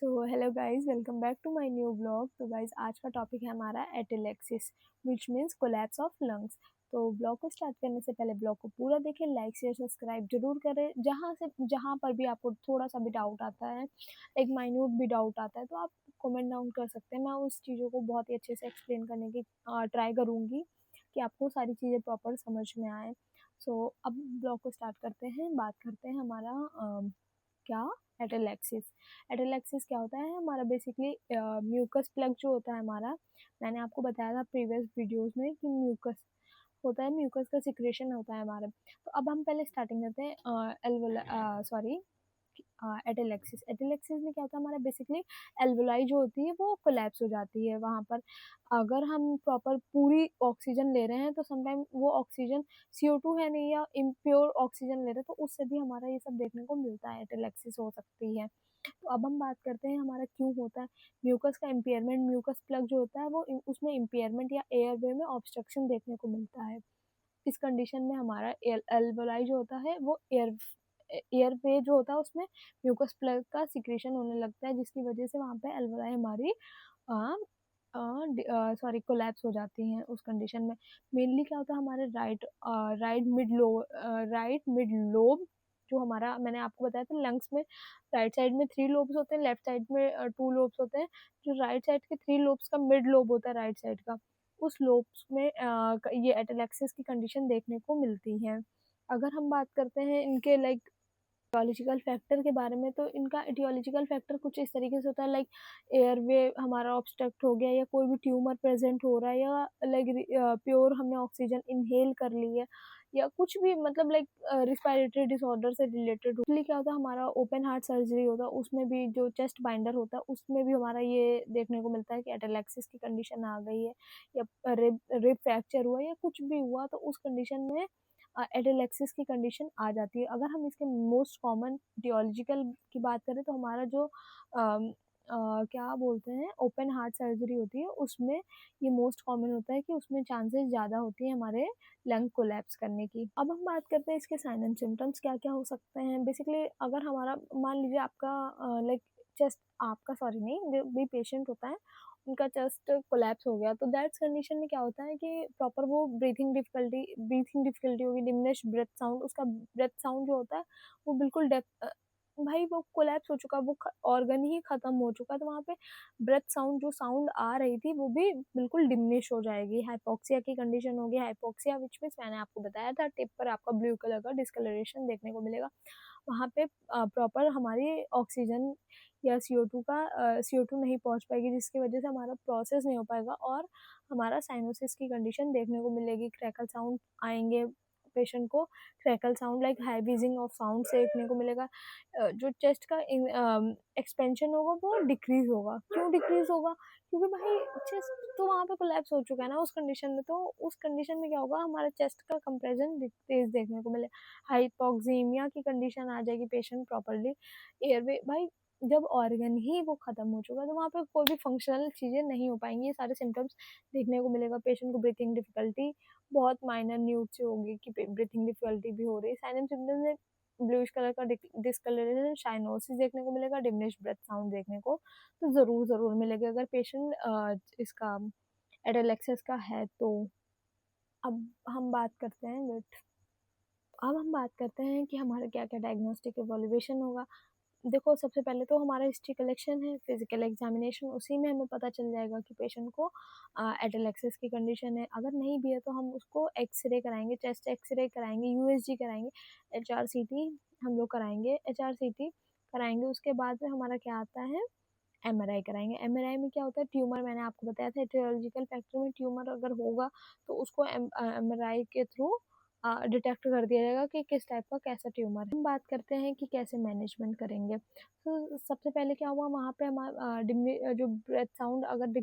So hello guys, welcome back to my new blog. तो guys आज का topic है हमारा atelectasis which means collapse of lungs. तो ब्लॉग को स्टार्ट करने से पहले ब्लॉग को पूरा देखें, लाइक शेयर सब्सक्राइब जरूर करें। जहाँ पर भी आपको थोड़ा सा भी डाउट आता है, एक माइन्यूट भी डाउट आता है, तो आप कमेंट डाउन कर सकते हैं। मैं उस चीज़ों को बहुत ही अच्छे से एक्सप्लेन करने की ट्राई करूँगी कि आपको सारी चीज़ें प्रॉपर समझ में आए। सो अब ब्लॉग को स्टार्ट करते हैं, बात करते हैं हमारा क्या एटेलेक्सिस। एटेलेक्सिस क्या होता है हमारा? बेसिकली म्यूकस प्लग जो होता है हमारा, मैंने आपको बताया था प्रीवियस वीडियोस में कि म्यूकस होता है, म्यूकस का सिक्रेशन होता है हमारे। तो अब हम पहले स्टार्टिंग करते हैं सॉरी एटेलेक्सिस। एटेलेक्सिस में क्या होता है हमारा? बेसिकली एल्वोलाई जो होती है वो कोलैप्स हो जाती है वहाँ पर। अगर हम प्रॉपर पूरी ऑक्सीजन ले रहे हैं तो समटाइम वो ऑक्सीजन CO2 है नहीं, या इम्प्योर ऑक्सीजन ले रहे हैं, तो उससे भी हमारा ये सब देखने को मिलता है, एटेलेक्सिस हो सकती है। तो अब हम बात करते हैं हमारा क्यों होता है म्यूकस का इम्पेयरमेंट। म्यूकस प्लग जो होता है वो उसमें इम्पेयरमेंट या एयरवे में ऑब्स्ट्रक्शन देखने को मिलता है। इस कंडीशन में हमारा एल्वोलाई जो होता है वो एयर वे जो होता है उसमें म्यूकस प्लग का सिक्रेशन होने लगता है, जिसकी वजह से वहाँ पे एल्वोलाई हमारी कोलैप्स हो जाती हैं उस कंडीशन में। मेनली क्या होता है हमारे राइट मिड लोब जो हमारा, मैंने आपको बताया था लंग्स में राइट साइड में 3 लोब्स होते हैं, लेफ्ट साइड में 2 लोब्स होते हैं। जो राइट साइड के 3 लोब्स का मिड लोब होता है राइट साइड का, उस लोब्स में ये एटेलेक्सिस की कंडीशन देखने को मिलती है। अगर हम बात करते हैं इनके लाइक इटियोलॉजिकल फैक्टर के बारे में, तो इनका इटियोलॉजिकल फैक्टर कुछ इस तरीके से होता है, लाइक एयरवे हमारा ऑब्स्ट्रक्ट हो गया, या कोई भी ट्यूमर प्रेजेंट हो रहा है, या लाइक प्योर हमने ऑक्सीजन इनहेल कर ली है, या कुछ भी मतलब लाइक रिस्पायरेटरी डिसऑर्डर से रिलेटेड। इसलिए क्या होता है हमारा ओपन हार्ट सर्जरी होता है, उसमें भी जो चेस्ट बाइंडर होता है उसमें भी हमारा ये देखने को मिलता है कि एटेलेक्सिस की कंडीशन आ गई है, या रिब फ्रैक्चर हुआ या कुछ भी हुआ, तो उस कंडीशन में एटेलेक्सिस की कंडीशन आ जाती है। अगर हम इसके मोस्ट कॉमन टियोलॉजिकल की बात करें तो हमारा जो क्या बोलते हैं ओपन हार्ट सर्जरी होती है, उसमें ये मोस्ट कॉमन होता है कि उसमें चांसेस ज़्यादा होती है हमारे लंग कोलैप्स करने की। अब हम बात करते हैं इसके साइन एंड सिम्टम्स क्या क्या हो सकते हैं। बेसिकली अगर हमारा मान लीजिए आपका लाइक चेस्ट, आपका सॉरी नहीं, जो भी पेशेंट होता है उनका चेस्ट कोलैप्स हो गया, तो दैट्स कंडीशन में क्या होता है कि प्रॉपर वो ब्रीथिंग डिफिकल्टी होगी, डिमिनिश ब्रेथ साउंड, उसका ब्रेथ साउंड जो होता है वो बिल्कुल भाई वो कोलैप्स हो चुका, वो ऑर्गन ही खत्म हो चुका है, तो वहाँ पे ब्रेथ साउंड जो साउंड आ रही थी वो भी बिल्कुल डिमिनिश हो जाएगी। हाइपोक्सिया की कंडीशन होगी। हाइपोक्सिया विच मीन्स मैंने आपको बताया था टिप पर आपका ब्लू कलर का डिस्कलरेशन देखने को मिलेगा। वहाँ पे प्रॉपर हमारी ऑक्सीजन या CO2 नहीं पहुँच पाएगी, जिसकी वजह से हमारा प्रोसेस नहीं हो पाएगा और हमारा साइनोसिस की कंडीशन देखने को मिलेगी। क्रैकल साउंड आएंगे, पेशेंट को crackle sound like high Beijing of sound देखने को मिलेगा। जो चेस्ट का एक्सपेंशन होगा वो डिक्रीज होगा। क्यों डिक्रीज होगा? क्योंकि भाई चेस्ट तो वहाँ पे कोलैप्स हो चुका है ना उस कंडीशन में, तो उस कंडीशन में क्या होगा हमारा चेस्ट का कंप्रेशन तेज देखने को मिले, हाइपोक्सीमिया की कंडीशन आ जाएगी। पेशेंट प्रॉपरली एयरवे, भाई जब ऑर्गन ही वो खत्म हो चुका है तो वहाँ पे कोई भी फंक्शनल चीज़ें नहीं हो पाएंगी। ये सारे सिम्टम्स देखने को मिलेगा। पेशेंट को ब्रीथिंग डिफिकल्टी बहुत माइनर न्यूज से होगी कि ब्रीथिंग डिफिकल्टी भी हो रही है। साइन एंड सिम्टम्स में ब्लूइश कलर का डिस्कलरेशन, साइनोसिस देखने को मिलेगा, डिमिनिश ब्रेथ साउंड देखने को तो ज़रूर मिलेगा अगर पेशेंट इसका एडोलेक्सिस का है तो। अब हम बात करते हैं अब हम बात करते हैं कि हमारा क्या क्या डायग्नोस्टिक एवोल्यूशन होगा। देखो सबसे पहले तो हमारा हिस्ट्री कलेक्शन है, फिजिकल एग्जामिनेशन, उसी में हमें पता चल जाएगा कि पेशेंट को एटेलेक्सिस की कंडीशन है। अगर नहीं भी है तो हम उसको एक्सरे कराएंगे, चेस्ट एक्सरे कराएंगे, USG कराएंगे, HRCT हम लोग कराएंगे, HRCT कराएंगे। उसके बाद में हमारा क्या आता है, MRI कराएंगे। MRI में क्या होता है, ट्यूमर, मैंने आपको बताया था एटियोलॉजिकल फैक्टर में ट्यूमर अगर होगा तो उसको MRI के थ्रू डिटेक्ट कर दिया जाएगा कि किस टाइप का कैसा ट्यूमर है। हम बात करते हैं कि कैसे मैनेजमेंट करेंगे। तो सबसे पहले क्या हुआ वहाँ पे हमारा जो ब्रेथ साउंड, अगर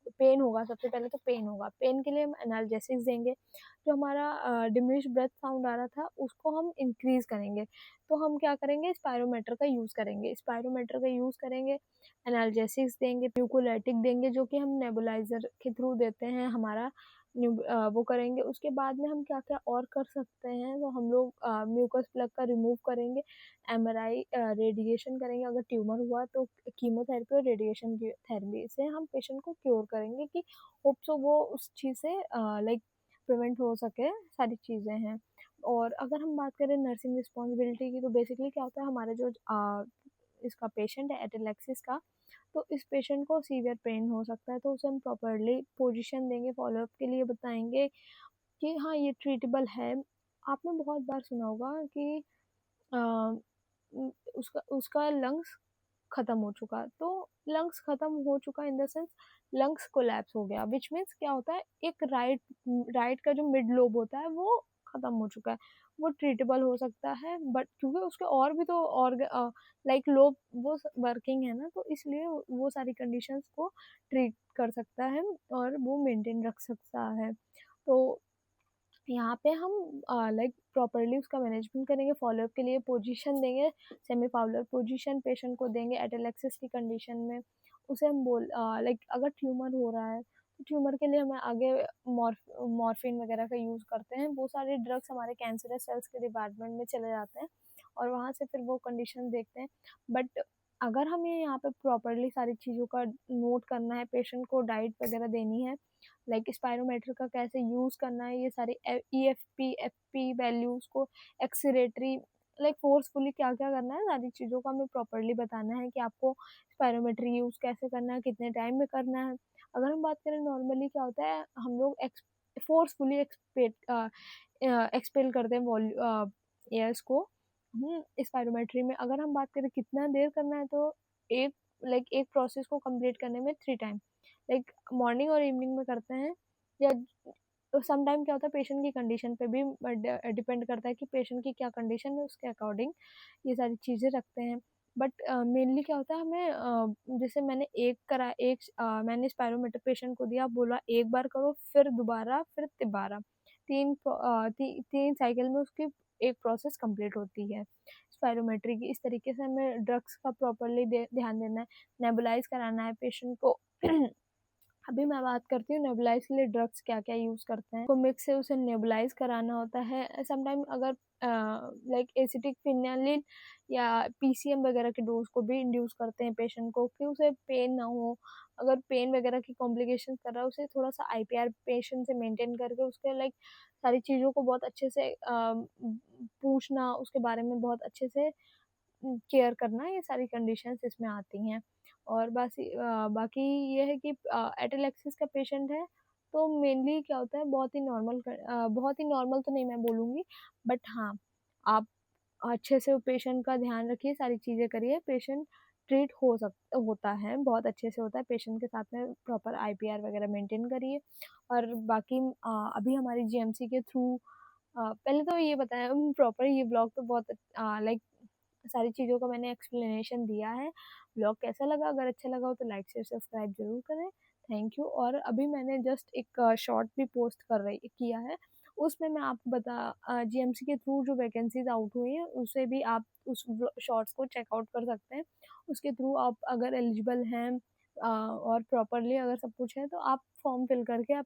पेन होगा, सबसे पहले तो पेन होगा, पेन के लिए हम एनाल्जेसिक्स देंगे। जो हमारा डिमिनिश ब्रेथ साउंड आ रहा था उसको हम इंक्रीज करेंगे, तो हम क्या करेंगे, स्पायरोमीटर का यूज़ करेंगे, एनाल्जेसिक्स देंगे, म्यूकोलाइटिक देंगे जो कि हम नेबुलाइजर के थ्रू देते हैं हमारा वो करेंगे। उसके बाद में हम क्या-क्या और कर सकते हैं, तो हम लोग म्यूकस प्लग का रिमूव करेंगे, एमआरआई रेडिएशन करेंगे, अगर ट्यूमर हुआ तो कीमोथेरेपी और रेडिएशन की थेरेपी से हम पेशेंट को क्योर करेंगे कि होप सो वो उस चीज़ से लाइक प्रिवेंट हो सके, सारी चीज़ें हैं। और अगर हम बात करें नर्सिंग रिस्पॉन्सिबिलिटी की, तो बेसिकली क्या होता है, हमारा जो इसका पेशेंट है एटेलेक्सिस का, तो इस पेशेंट को सीवियर पेन हो सकता है, तो उसे हम प्रॉपर्ली पोजीशन देंगे, फॉलोअप के लिए बताएँगे कि हाँ, ये ट्रीटेबल है। आपने बहुत बार सुना होगा कि अ, उसका उसका लंग्स खत्म हो चुका, तो लंग्स खत्म हो चुका in the sense lungs collapse हो गया, व्हिच मीन्स क्या होता है, एक राइट का जो मिड लोब होता है वो खत्म हो चुका है। वो ट्रीटेबल हो सकता है, बट क्योंकि उसके और भी तो लाइक लोब वो वर्किंग है ना, तो इसलिए वो सारी कंडीशंस को ट्रीट कर सकता है और वो मेंटेन रख सकता है। तो यहाँ पे हम लाइक प्रॉपर्ली उसका मैनेजमेंट करेंगे, फॉलोअप के लिए पोजीशन देंगे, सेमी फाउलर पोजीशन पेशेंट को देंगे एटेलेक्सिस की कंडीशन में। उसे हम लाइक अगर ट्यूमर हो रहा है, तो ट्यूमर के लिए हमें आगे मॉर्फिन वगैरह का यूज़ करते हैं। वो सारे ड्रग्स हमारे कैंसरस सेल्स के डिपार्टमेंट में चले जाते हैं और वहाँ से फिर वो कंडीशन देखते हैं। बट अगर हमें यहाँ पे प्रॉपर्ली सारी चीज़ों का नोट करना है, पेशेंट को डाइट वगैरह देनी है, लाइक स्पायरोमीटर का कैसे यूज़ करना है, ये सारे ईएफपी एफपी वैल्यूज़ को एक्सीरेटरी लाइक फोर्सफुली क्या क्या करना है, सारी चीज़ों को हमें प्रॉपर्ली बताना है कि आपको स्पायरोमेट्री यूज़ कैसे करना है, कितने टाइम में करना है। अगर हम बात करें नॉर्मली क्या होता है, हम लोग फोर्सफुली एक्सपेल करते हैं एयर्स को स्पायरोमेट्री में। अगर हम बात करें कितना देर करना है, तो एक एक प्रोसेस को कंप्लीट करने में 3 टाइम, लाइक मॉर्निंग और इवनिंग में करते हैं, या सम टाइम क्या होता है पेशेंट की कंडीशन पे भी डिपेंड करता है कि पेशेंट की क्या कंडीशन है, उसके अकॉर्डिंग ये सारी चीज़ें रखते हैं। बट मेनली क्या होता है, हमें जैसे मैंने स्पायरोमीटर पेशेंट को दिया, बोला एक बार करो, फिर दोबारा, फिर तिबारा, 3 साइकिल में उसकी एक प्रोसेस कंप्लीट होती है स्पायरोमेट्री की। इस तरीके से हमें ड्रग्स का प्रॉपर्ली ध्यान देना है, नेबुलाइज कराना है पेशेंट को। अभी मैं बात करती हूँ नेबुलाइज के लिए ड्रग्स क्या-क्या यूज़ करते हैं। तो मिक्स से उसे नेबुलाइज कराना होता है। समटाइम अगर लाइक एसिटिक फिनाइलिन या पीसीएम वगैरह के डोज़ को भी इंड्यूस करते हैं पेशेंट को कि उसे पेन ना हो। अगर पेन वगैरह की कॉम्प्लिकेशंस कर रहा है, उसे थोड़ा-सा आईपीआर पेशेंट से मेंटेन करके उसके लाइक सारी चीज़ों को बहुत अच्छे से पूछना, उसके बारे में बहुत अच्छे से केयर करना, ये सारी कंडीशंस इसमें आती हैं। और बाकी ये है कि एटेलेक्सिस का पेशेंट है, तो मेनली क्या होता है, बहुत ही नॉर्मल तो नहीं मैं बोलूँगी, बट हाँ, आप अच्छे से पेशेंट का ध्यान रखिए, सारी चीज़ें करिए, पेशेंट ट्रीट होता है, बहुत अच्छे से होता है। पेशेंट के साथ में प्रॉपर आईपीआर वगैरह मेंटेन करिए। और बाकी अभी हमारी जीएमसी के थ्रू पहले तो ये बताया प्रॉपर, ये ब्लॉग तो बहुत लाइक सारी चीज़ों का मैंने एक्सप्लेनेशन दिया है। ब्लॉग कैसा लगा? अगर अच्छा लगा हो तो लाइक, शेयर, सब्सक्राइब ज़रूर करें। Thank you. और अभी मैंने जस्ट एक शॉर्ट भी पोस्ट किया है। उसमें मैं आपको जीएमसी के थ्रू जो वैकेंसीज़ आउट हुई हैं, उसे भी आप उस शॉर्ट्स को चेकआउट कर सकते हैं। उसके थ्रू आप अगर एलिजिबल हैं और प्रॉपर्ली अगर सब कुछ है, तो आप फॉर्म फिल करके आप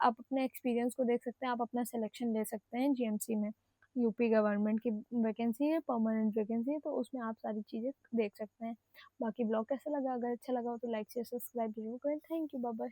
अपने एक्सपीरियंस को देख सकते हैं, आप अपना सिलेक्शन ले सकते हैं जीएमसी में। यूपी गवर्नमेंट की वैकेंसी है, परमानेंट वैकेंसी है, तो उसमें आप सारी चीज़ें देख सकते हैं। बाकी ब्लॉग कैसा लगा? अगर अच्छा लगा हो तो लाइक शेयर सब्सक्राइब ज़रूर करें। Thank you, bye bye.